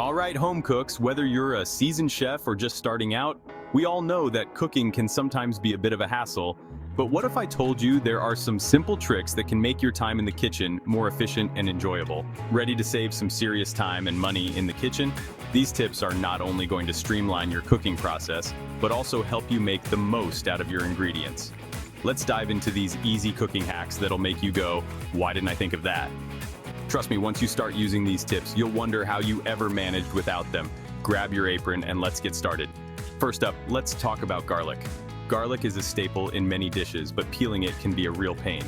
All right, home cooks, whether you're a seasoned chef or just starting out, we all know that cooking can sometimes be a bit of a hassle. But what if I told you there are some simple tricks that can make your time in the kitchen more efficient and enjoyable? Ready to save some serious time and money in the kitchen? These tips are not only going to streamline your cooking process, but also help you make the most out of your ingredients. Let's dive into these easy cooking hacks that'll make you go, why didn't I think of that? Trust me, once you start using these tips, you'll wonder how you ever managed without them. Grab your apron and let's get started. First up, let's talk about garlic. Garlic is a staple in many dishes, but peeling it can be a real pain.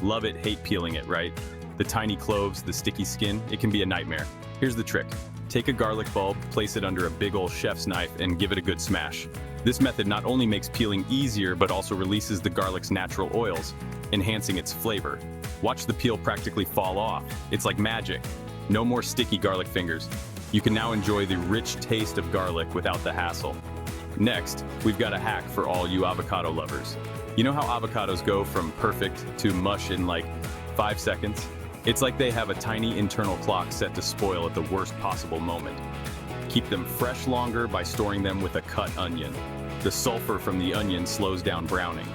Love it, hate peeling it, right? The tiny cloves, the sticky skin, it can be a nightmare. Here's the trick. Take a garlic bulb, place it under a big old chef's knife, and give it a good smash. This method not only makes peeling easier, but also releases the garlic's natural oils, enhancing its flavor. Watch the peel practically fall off. It's like magic. No more sticky garlic fingers. You can now enjoy the rich taste of garlic without the hassle. Next, we've got a hack for all you avocado lovers. You know how avocados go from perfect to mush in like 5 seconds? It's like they have a tiny internal clock set to spoil at the worst possible moment. Keep them fresh longer by storing them with a cut onion. The sulfur from the onion slows down browning.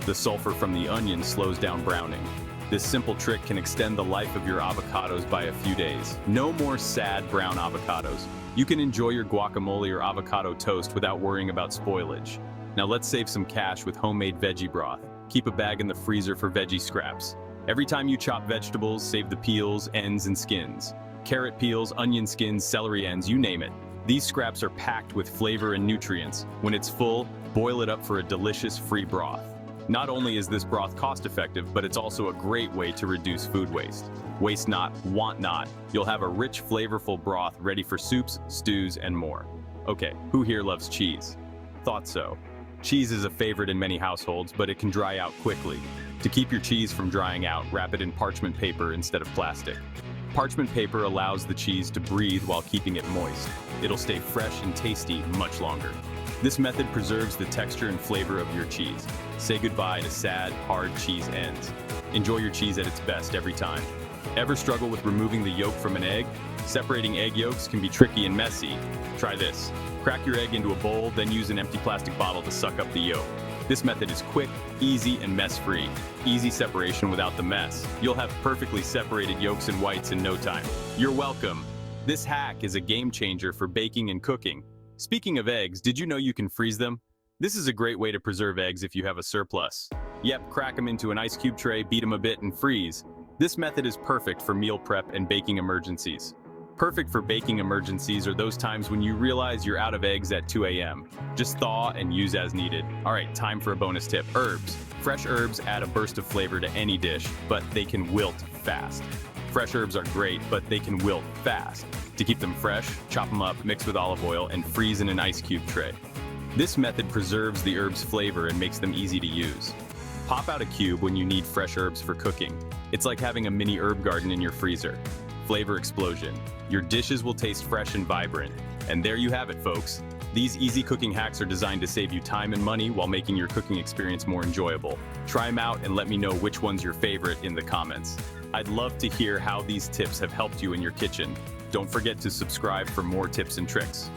The sulfur from the onion slows down browning. This simple trick can extend the life of your avocados by a few days. No more sad brown avocados. You can enjoy your guacamole or avocado toast without worrying about spoilage. Now let's save some cash with homemade veggie broth. Keep a bag in the freezer for veggie scraps. Every time you chop vegetables, save the peels, ends, and skins. Carrot peels, onion skins, celery ends, you name it. These scraps are packed with flavor and nutrients. When it's full, boil it up for a delicious free broth. Not only is this broth cost-effective, but it's also a great way to reduce food waste. Waste not, want not. You'll have a rich, flavorful broth ready for soups, stews, and more. Okay, who here loves cheese? Thought so. Cheese is a favorite in many households, but it can dry out quickly. To keep your cheese from drying out, wrap it in parchment paper instead of plastic. Parchment paper allows the cheese to breathe while keeping it moist. It'll stay fresh and tasty much longer. This method preserves the texture and flavor of your cheese. Say goodbye to sad, hard cheese ends. Enjoy your cheese at its best every time. Ever struggle with removing the yolk from an egg? Separating egg yolks can be tricky and messy. Try this. Crack your egg into a bowl, then use an empty plastic bottle to suck up the yolk. This method is quick, easy, and mess-free. Easy separation without the mess. You'll have perfectly separated yolks and whites in no time. You're welcome. This hack is a game changer for baking and cooking. Speaking of eggs, did you know you can freeze them? This is a great way to preserve eggs if you have a surplus. Yep, crack them into an ice cube tray, beat them a bit, and freeze. This method is perfect for meal prep and baking emergencies. Perfect for baking emergencies are those times when you realize you're out of eggs at 2 a.m. Just thaw and use as needed. All right, time for a bonus tip. Herbs. Fresh herbs add a burst of flavor to any dish, but they can wilt fast. Fresh herbs are great, but they can wilt fast. To keep them fresh, chop them up, mix with olive oil, and freeze in an ice cube tray. This method preserves the herbs' flavor and makes them easy to use. Pop out a cube when you need fresh herbs for cooking. It's like having a mini herb garden in your freezer. Flavor explosion. Your dishes will taste fresh and vibrant. And there you have it, folks. These easy cooking hacks are designed to save you time and money while making your cooking experience more enjoyable. Try them out and let me know which one's your favorite in the comments. I'd love to hear how these tips have helped you in your kitchen. Don't forget to subscribe for more tips and tricks.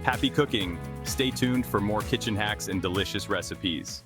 Happy cooking! Stay tuned for more kitchen hacks and delicious recipes.